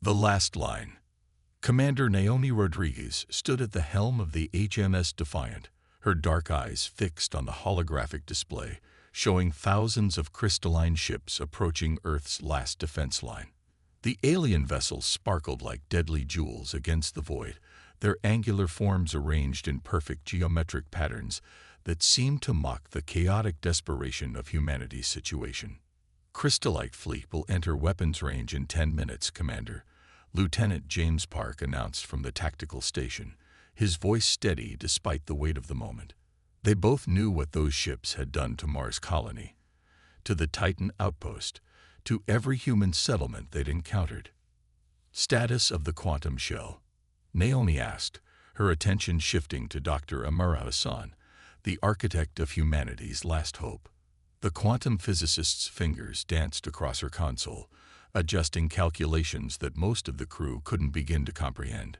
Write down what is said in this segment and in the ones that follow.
The last line. Commander Naomi Rodriguez stood at the helm of the HMS Defiant, her dark eyes fixed on the holographic display, showing thousands of crystalline ships approaching Earth's last defense line. The alien vessels sparkled like deadly jewels against the void, their angular forms arranged in perfect geometric patterns that seemed to mock the chaotic desperation of humanity's situation. "Crystallite fleet will enter weapons range in 10 minutes, Commander," Lieutenant James Park announced from the tactical station, his voice steady despite the weight of the moment. They both knew what those ships had done to Mars colony, to the Titan outpost, to every human settlement they'd encountered. "Status of the quantum shell?" Naomi asked, her attention shifting to Dr. Amara Hassan, the architect of humanity's last hope. The quantum physicist's fingers danced across her console, adjusting calculations that most of the crew couldn't begin to comprehend.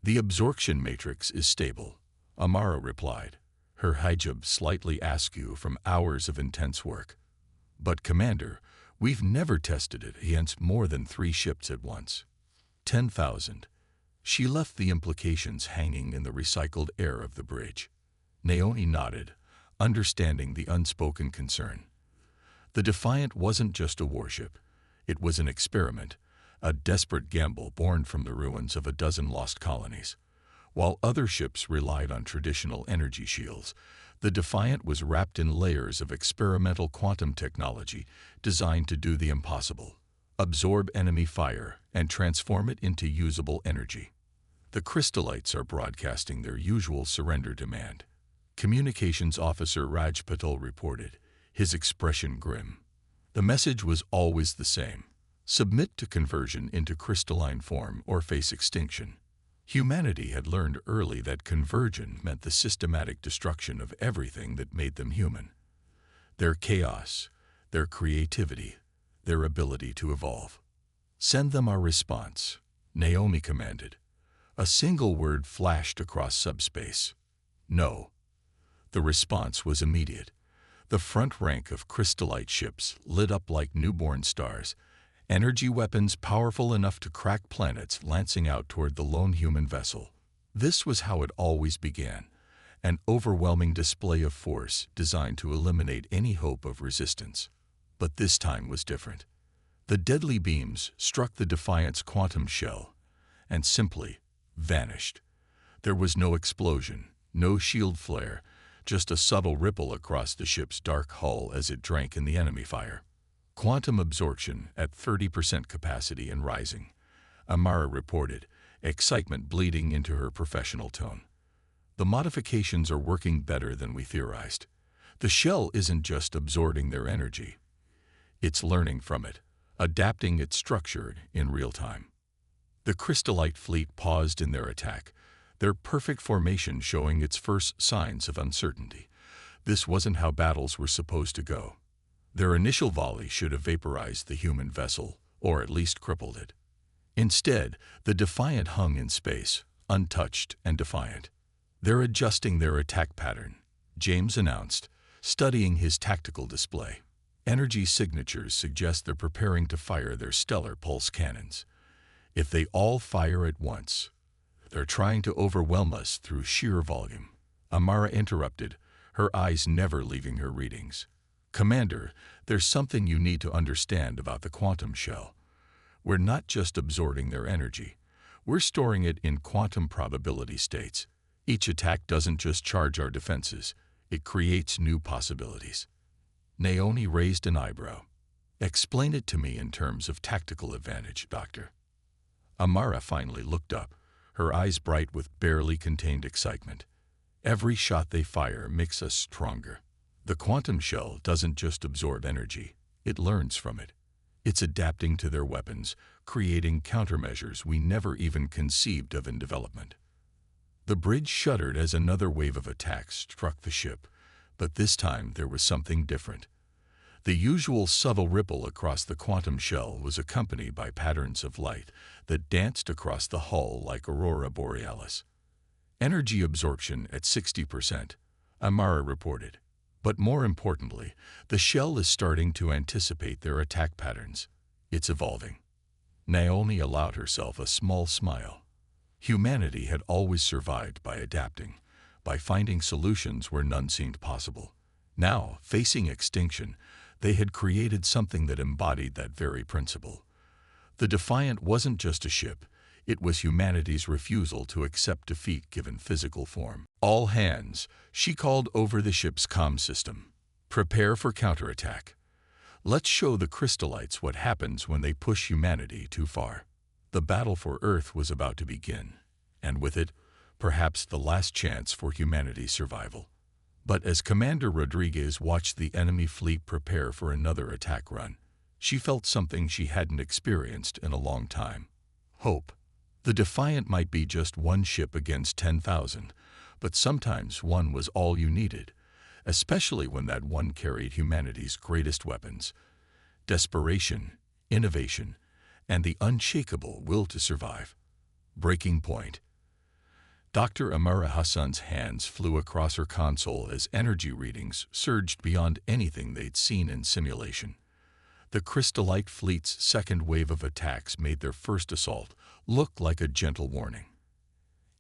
"The absorption matrix is stable," Amara replied, her hijab slightly askew from hours of intense work. "But, Commander, we've never tested it against more than 3 ships at once." 10,000. She left the implications hanging in the recycled air of the bridge. Naomi nodded, understanding the unspoken concern. The Defiant wasn't just a warship. It was an experiment, a desperate gamble born from the ruins of a dozen lost colonies. While other ships relied on traditional energy shields, the Defiant was wrapped in layers of experimental quantum technology designed to do the impossible: absorb enemy fire and transform it into usable energy. "The Crystallites are broadcasting their usual surrender demand," Communications Officer Raj Patel reported, his expression grim. The message was always the same: submit to conversion into crystalline form or face extinction. Humanity had learned early that conversion meant the systematic destruction of everything that made them human. Their chaos, their creativity, their ability to evolve. "Send them our response," Naomi commanded. A single word flashed across subspace: "No." The response was immediate. The front rank of crystallite ships lit up like newborn stars, energy weapons powerful enough to crack planets lancing out toward the lone human vessel. This was how it always began, an overwhelming display of force designed to eliminate any hope of resistance. But this time was different. The deadly beams struck the Defiant's quantum shell and simply vanished. There was no explosion, no shield flare, just a subtle ripple across the ship's dark hull as it drank in the enemy fire. "Quantum absorption at 30% capacity and rising," Amara reported, excitement bleeding into her professional tone. "The modifications are working better than we theorized. The shell isn't just absorbing their energy. It's learning from it, adapting its structure in real time." The Crystallite fleet paused in their attack, their perfect formation showing its first signs of uncertainty. This wasn't how battles were supposed to go. Their initial volley should have vaporized the human vessel, or at least crippled it. Instead, the Defiant hung in space, untouched and defiant. "They're adjusting their attack pattern," James announced, studying his tactical display. "Energy signatures suggest they're preparing to fire their stellar pulse cannons. If they all fire at once, they're trying to overwhelm us through sheer volume." Amara interrupted, her eyes never leaving her readings. "Commander, there's something you need to understand about the quantum shell. We're not just absorbing their energy. We're storing it in quantum probability states. Each attack doesn't just charge our defenses, it creates new possibilities." Naomi raised an eyebrow. "Explain it to me in terms of tactical advantage, Doctor." Amara finally looked up, her eyes bright with barely contained excitement. "Every shot they fire makes us stronger. The quantum shell doesn't just absorb energy, it learns from it. It's adapting to their weapons, creating countermeasures we never even conceived of in development." The bridge shuddered as another wave of attacks struck the ship, but this time there was something different. The usual subtle ripple across the quantum shell was accompanied by patterns of light that danced across the hull like aurora borealis. "Energy absorption at 60%, Amara reported. But more importantly, the shell is starting to anticipate their attack patterns. It's evolving." Naomi allowed herself a small smile. Humanity had always survived by adapting, by finding solutions where none seemed possible. Now, facing extinction, they had created something that embodied that very principle. The Defiant wasn't just a ship, it was humanity's refusal to accept defeat given physical form. All hands, she called over the ship's comm system. Prepare for counterattack. Let's show the crystallites what happens when they push humanity too far. The battle for Earth was about to begin, and with it, perhaps the last chance for humanity's survival. But as Commander Rodriguez watched the enemy fleet prepare for another attack run, she felt something she hadn't experienced in a long time. Hope. The Defiant might be just one ship against 10,000, but sometimes one was all you needed, especially when that one carried humanity's greatest weapons: desperation, innovation, and the unshakable will to survive. Breaking point. Dr. Amara Hassan's hands flew across her console as energy readings surged beyond anything they'd seen in simulation. The Crystallite fleet's second wave of attacks made their first assault look like a gentle warning.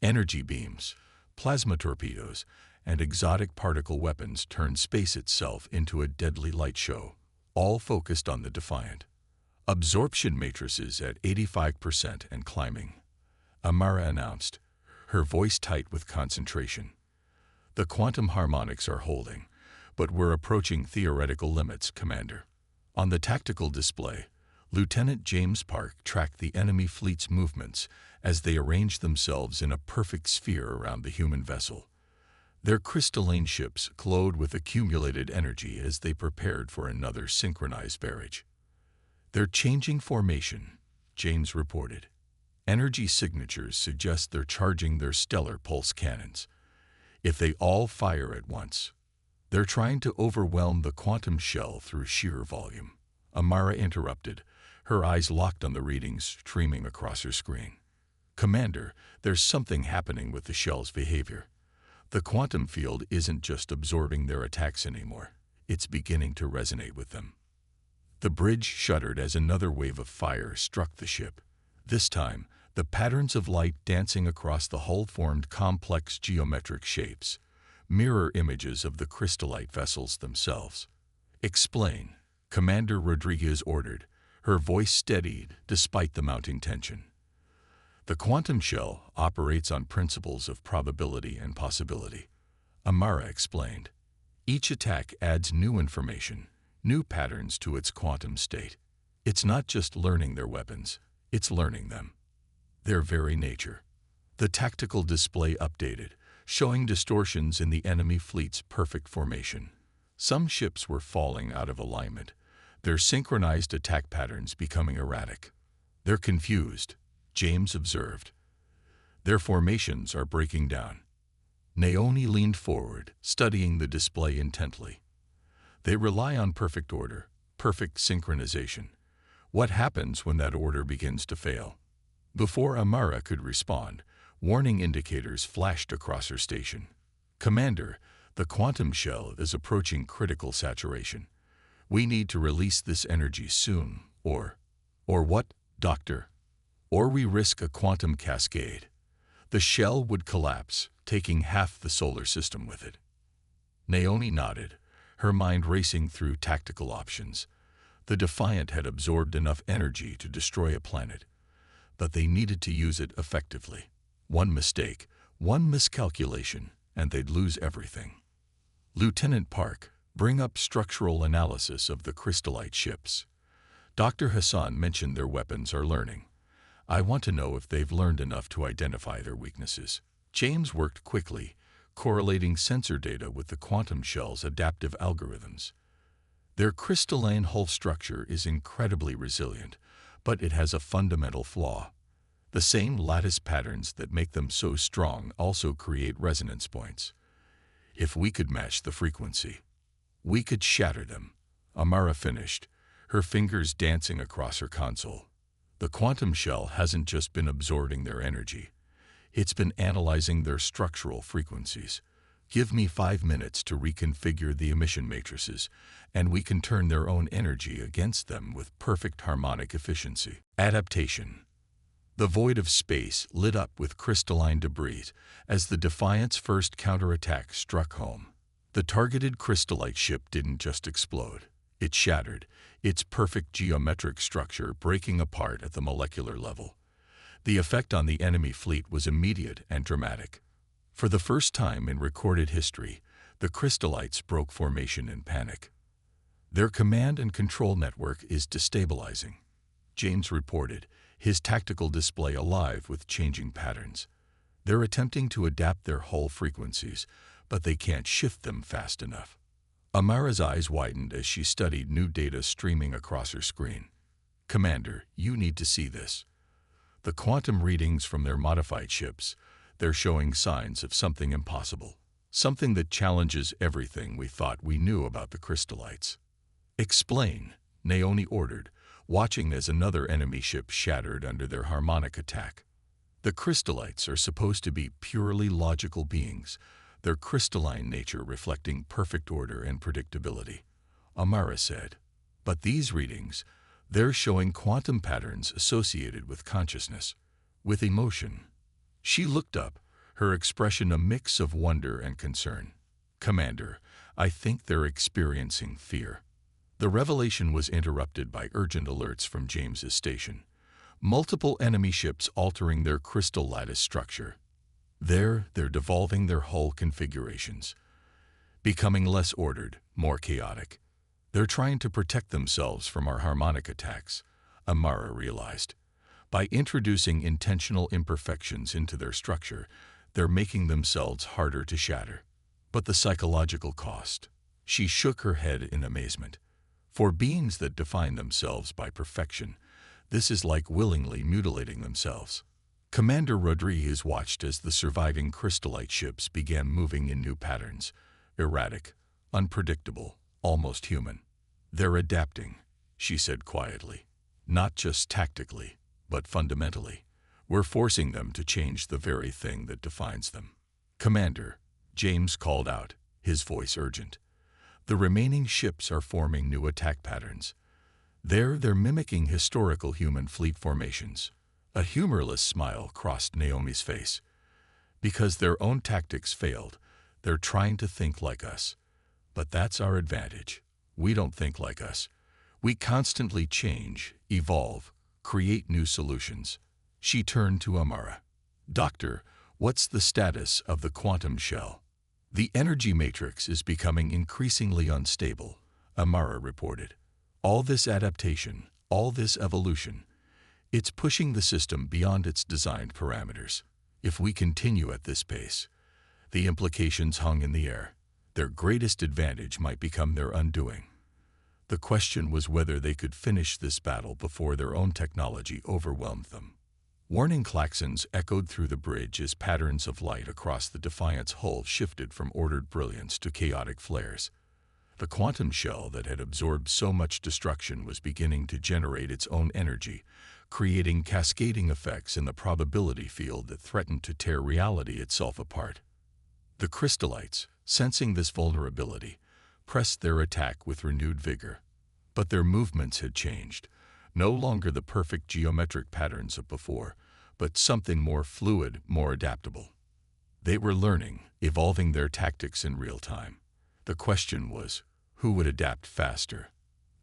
Energy beams, plasma torpedoes, and exotic particle weapons turned space itself into a deadly light show, all focused on the Defiant. Absorption matrices at 85% and climbing, Amara announced, her voice tight with concentration. The quantum harmonics are holding, but we're approaching theoretical limits, Commander. On the tactical display, Lieutenant James Park tracked the enemy fleet's movements as they arranged themselves in a perfect sphere around the human vessel. Their crystalline ships glowed with accumulated energy as they prepared for another synchronized barrage. They're changing formation, James reported. Energy signatures suggest they're charging their stellar pulse cannons. If they all fire at once, they're trying to overwhelm the quantum shell through sheer volume. Amara interrupted, her eyes locked on the readings streaming across her screen. Commander, there's something happening with the shell's behavior. The quantum field isn't just absorbing their attacks anymore. It's beginning to resonate with them. The bridge shuddered as another wave of fire struck the ship. This time, the patterns of light dancing across the hull formed complex geometric shapes, mirror images of the crystallite vessels themselves. Explain, Commander Rodriguez ordered, her voice steadied despite the mounting tension. The quantum shell operates on principles of probability and possibility, Amara explained. Each attack adds new information, new patterns to its quantum state. It's not just learning their weapons, it's learning them. Their very nature. The tactical display updated, showing distortions in the enemy fleet's perfect formation. Some ships were falling out of alignment, their synchronized attack patterns becoming erratic. They're confused, James observed. Their formations are breaking down. Naomi leaned forward, studying the display intently. They rely on perfect order, perfect synchronization. What happens when that order begins to fail? Before Amara could respond, warning indicators flashed across her station. Commander, the quantum shell is approaching critical saturation. We need to release this energy soon, or what, Doctor? Or we risk a quantum cascade. The shell would collapse, taking half the solar system with it. Naomi nodded, her mind racing through tactical options. The Defiant had absorbed enough energy to destroy a planet, but they needed to use it effectively. One mistake, one miscalculation, and they'd lose everything. Lieutenant Park, bring up structural analysis of the crystallite ships. Dr. Hassan mentioned their weapons are learning. I want to know if they've learned enough to identify their weaknesses. James worked quickly, correlating sensor data with the quantum shell's adaptive algorithms. Their crystalline hull structure is incredibly resilient, but it has a fundamental flaw. The same lattice patterns that make them so strong also create resonance points. If we could match the frequency, we could shatter them. Amara finished, her fingers dancing across her console. The quantum shell hasn't just been absorbing their energy. It's been analyzing their structural frequencies, Give me 5 minutes to reconfigure the emission matrices, and we can turn their own energy against them with perfect harmonic efficiency. Adaptation. The void of space lit up with crystalline debris as the Defiant's first counterattack struck home. The targeted crystallite ship didn't just explode. It shattered, its perfect geometric structure breaking apart at the molecular level. The effect on the enemy fleet was immediate and dramatic. For the first time in recorded history, the crystallites broke formation in panic. Their command and control network is destabilizing, James reported, his tactical display alive with changing patterns. They're attempting to adapt their hull frequencies, but they can't shift them fast enough. Amara's eyes widened as she studied new data streaming across her screen. Commander, you need to see this. The quantum readings from their modified ships, they're showing signs of something impossible. Something that challenges everything we thought we knew about the crystallites. Explain, Naomi ordered, watching as another enemy ship shattered under their harmonic attack. The crystallites are supposed to be purely logical beings, their crystalline nature reflecting perfect order and predictability, Amara said. But these readings, they're showing quantum patterns associated with consciousness, with emotion. She looked up, her expression a mix of wonder and concern. Commander, I think they're experiencing fear. The revelation was interrupted by urgent alerts from James's station. Multiple enemy ships altering their crystal lattice structure. They're devolving their hull configurations, becoming less ordered, more chaotic. They're trying to protect themselves from our harmonic attacks, Amara realized. By introducing intentional imperfections into their structure, they're making themselves harder to shatter. But the psychological cost. She shook her head in amazement. For beings that define themselves by perfection, this is like willingly mutilating themselves. Commander Rodriguez watched as the surviving crystallite ships began moving in new patterns, erratic, unpredictable, almost human. They're adapting, she said quietly. Not just tactically, but fundamentally. We're forcing them to change the very thing that defines them. Commander, James called out, his voice urgent. The remaining ships are forming new attack patterns. They're mimicking historical human fleet formations. A humorless smile crossed Naomi's face. Because their own tactics failed, they're trying to think like us. But that's our advantage. We don't think like us. We constantly change, evolve, create new solutions. She turned to Amara. Doctor, what's the status of the quantum shell? The energy matrix is becoming increasingly unstable, Amara reported. All this adaptation, all this evolution, it's pushing the system beyond its designed parameters. If we continue at this pace, the implications hung in the air. Their greatest advantage might become their undoing. The question was whether they could finish this battle before their own technology overwhelmed them. Warning klaxons echoed through the bridge as patterns of light across the Defiant's hull shifted from ordered brilliance to chaotic flares. The quantum shell that had absorbed so much destruction was beginning to generate its own energy, creating cascading effects in the probability field that threatened to tear reality itself apart. The crystallites, sensing this vulnerability, pressed their attack with renewed vigor. But their movements had changed, no longer the perfect geometric patterns of before, but something more fluid, more adaptable. They were learning, evolving their tactics in real time. The question was, who would adapt faster?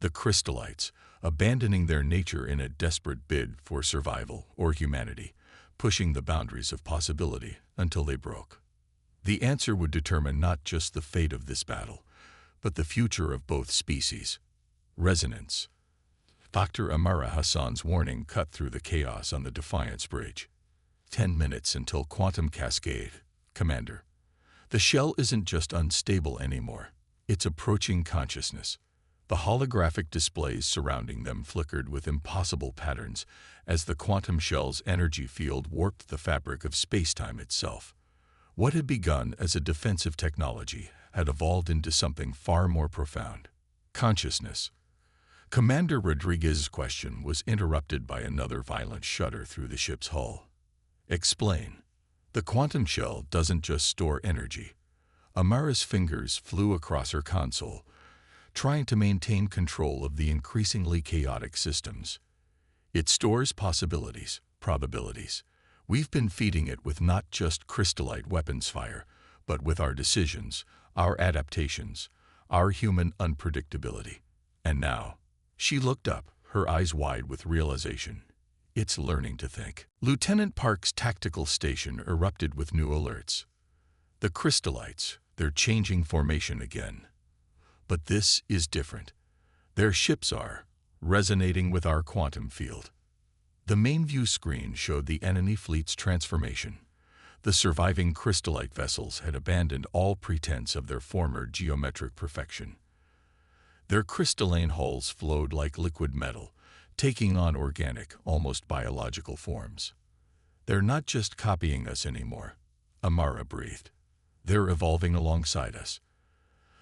The crystallites, abandoning their nature in a desperate bid for survival, or humanity, pushing the boundaries of possibility until they broke. The answer would determine not just the fate of this battle, but the future of both species. Resonance. Dr. Amara Hassan's warning cut through the chaos on the Defiance bridge. 10 minutes until quantum cascade, Commander. The shell isn't just unstable anymore. It's approaching consciousness. The holographic displays surrounding them flickered with impossible patterns as the quantum shell's energy field warped the fabric of space-time itself. What had begun as a defensive technology had evolved into something far more profound. Consciousness. Commander Rodriguez's question was interrupted by another violent shudder through the ship's hull. Explain. The quantum shell doesn't just store energy. Amara's fingers flew across her console, trying to maintain control of the increasingly chaotic systems. It stores possibilities, probabilities. We've been feeding it with not just crystallite weapons fire, but with our decisions, our adaptations, our human unpredictability. And now, she looked up, her eyes wide with realization. It's learning to think. Lieutenant Park's tactical station erupted with new alerts. The crystallites, they're changing formation again. But this is different. Their ships are resonating with our quantum field. The main view screen showed the enemy fleet's transformation. The surviving crystallite vessels had abandoned all pretense of their former geometric perfection. Their crystalline hulls flowed like liquid metal, taking on organic, almost biological forms. They're not just copying us anymore, Amara breathed. They're evolving alongside us.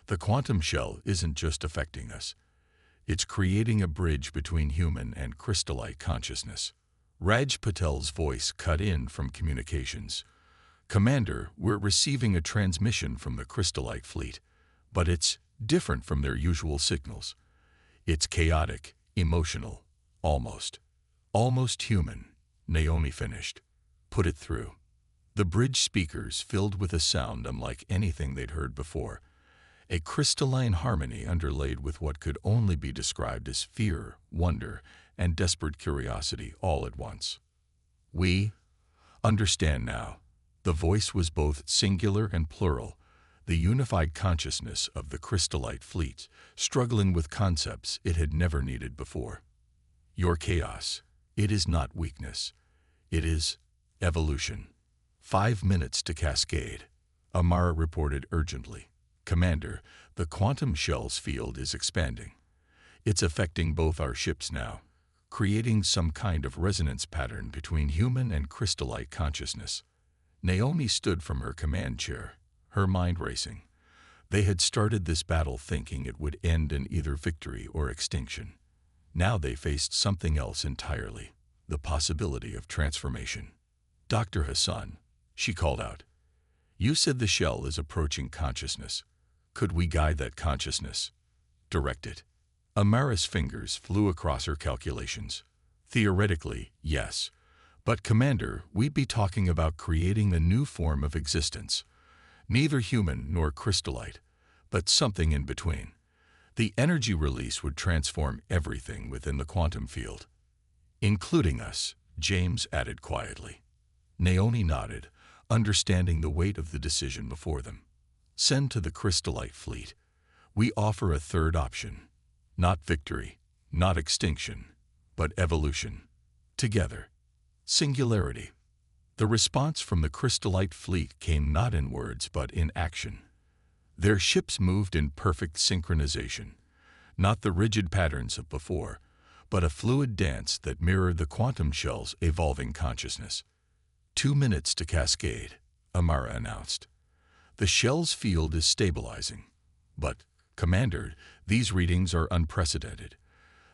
The quantum shell isn't just affecting us. It's creating a bridge between human and crystallite consciousness. Raj Patel's voice cut in from communications. Commander, we're receiving a transmission from the crystallite fleet, but it's different from their usual signals. It's chaotic, emotional, almost human, Naomi finished. Put it through. The bridge speakers filled with a sound unlike anything they'd heard before. A crystalline harmony underlaid with what could only be described as fear, wonder, and desperate curiosity all at once. We understand now. The voice was both singular and plural, the unified consciousness of the crystallite fleet, struggling with concepts it had never needed before. Your chaos, it is not weakness. It is evolution. 5 minutes to cascade, Amara reported urgently. Commander, the quantum shell's field is expanding. It's affecting both our ships now, creating some kind of resonance pattern between human and crystallite consciousness. Naomi stood from her command chair, her mind racing. They had started this battle thinking it would end in either victory or extinction. Now they faced something else entirely, the possibility of transformation. Dr. Hassan, she called out. You said the shell is approaching consciousness. Could we guide that consciousness? Direct it. Amara's fingers flew across her calculations. Theoretically, yes. But Commander, we'd be talking about creating a new form of existence. Neither human nor crystallite, but something in between. The energy release would transform everything within the quantum field. Including us, James added quietly. Naomi nodded, understanding the weight of the decision before them. Send to the crystallite fleet. We offer a third option. Not victory, not extinction, but evolution. Together. Singularity. The response from the crystallite fleet came not in words but in action. Their ships moved in perfect synchronization, not the rigid patterns of before, but a fluid dance that mirrored the quantum shell's evolving consciousness. 2 minutes to cascade, Amara announced. The shell's field is stabilizing. But, Commander, these readings are unprecedented.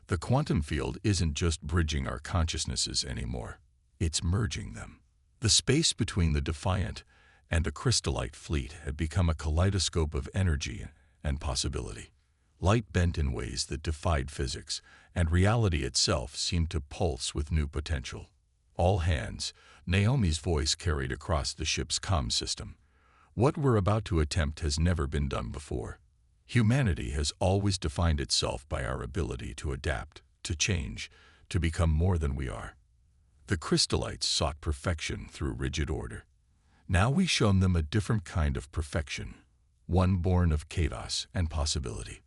The quantum field isn't just bridging our consciousnesses anymore. It's merging them. The space between the Defiant and the crystallite fleet had become a kaleidoscope of energy and possibility. Light bent in ways that defied physics, and reality itself seemed to pulse with new potential. All hands, Naomi's voice carried across the ship's comm system. What we're about to attempt has never been done before. Humanity has always defined itself by our ability to adapt, to change, to become more than we are. The crystallites sought perfection through rigid order. Now we've shown them a different kind of perfection, one born of chaos and possibility.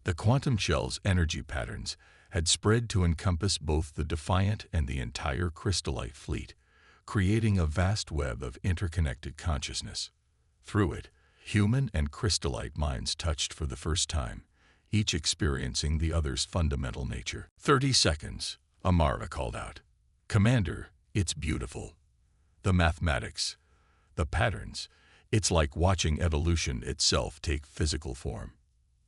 The quantum shell's energy patterns had spread to encompass both the Defiant and the entire crystallite fleet, creating a vast web of interconnected consciousness. Through it, human and crystallite minds touched for the first time, each experiencing the other's fundamental nature. 30 seconds, Amara called out. Commander, it's beautiful. The mathematics, the patterns, it's like watching evolution itself take physical form.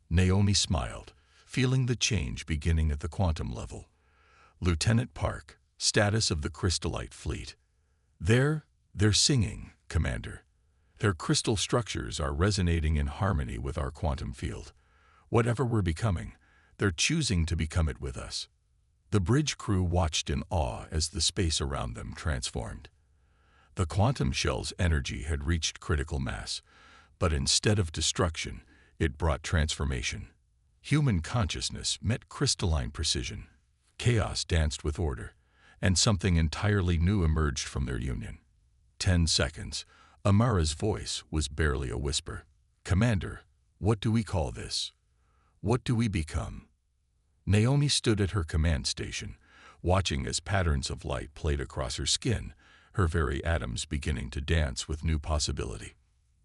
Naomi smiled, feeling the change beginning at the quantum level. Lieutenant Park, status of the crystallite fleet. They're singing, Commander. Their crystal structures are resonating in harmony with our quantum field. Whatever we're becoming, they're choosing to become it with us. The bridge crew watched in awe as the space around them transformed. The quantum shell's energy had reached critical mass, but instead of destruction, it brought transformation. Human consciousness met crystalline precision. Chaos danced with order, and something entirely new emerged from their union. 10 seconds. Amara's voice was barely a whisper. "Commander, what do we call this? What do we become?" Naomi stood at her command station, watching as patterns of light played across her skin, her very atoms beginning to dance with new possibility.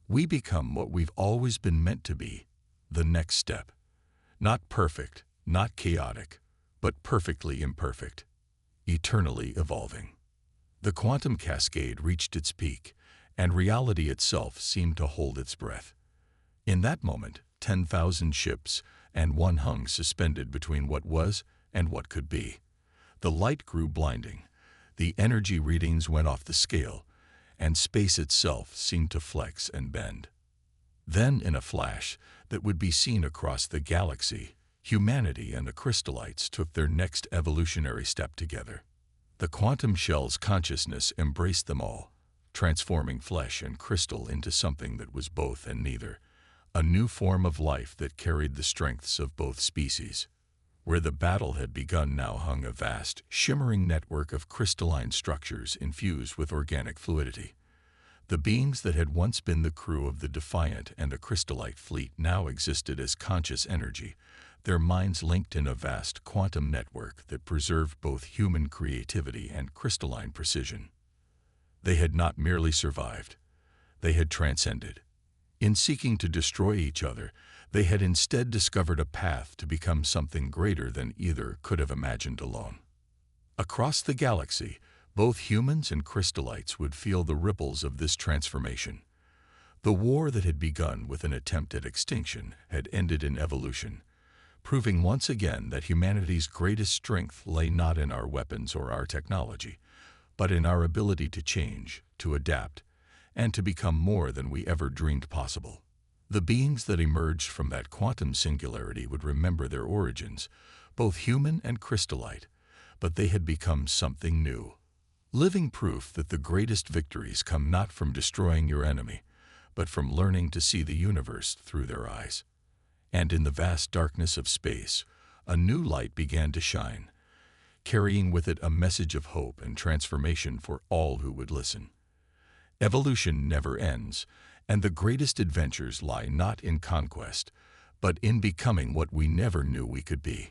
"We become what we've always been meant to be, the next step. Not perfect, not chaotic, but perfectly imperfect, eternally evolving." The quantum cascade reached its peak, and reality itself seemed to hold its breath. In that moment, 10,000 ships and one hung suspended between what was and what could be. The light grew blinding, the energy readings went off the scale, and space itself seemed to flex and bend. Then, in a flash that would be seen across the galaxy, humanity and the crystallites took their next evolutionary step together. The quantum shell's consciousness embraced them all, transforming flesh and crystal into something that was both and neither, a new form of life that carried the strengths of both species. Where the battle had begun now hung a vast, shimmering network of crystalline structures infused with organic fluidity. The beings that had once been the crew of the Defiant and the Crystallite fleet now existed as conscious energy, their minds linked in a vast quantum network that preserved both human creativity and crystalline precision. They had not merely survived, they had transcended. In seeking to destroy each other, they had instead discovered a path to become something greater than either could have imagined alone. Across the galaxy, both humans and crystallites would feel the ripples of this transformation. The war that had begun with an attempt at extinction had ended in evolution, proving once again that humanity's greatest strength lay not in our weapons or our technology, but in our ability to change, to adapt, and to become more than we ever dreamed possible. The beings that emerged from that quantum singularity would remember their origins, both human and crystallite, but they had become something new. Living proof that the greatest victories come not from destroying your enemy, but from learning to see the universe through their eyes. And in the vast darkness of space, a new light began to shine, carrying with it a message of hope and transformation for all who would listen. Evolution never ends, and the greatest adventures lie not in conquest, but in becoming what we never knew we could be.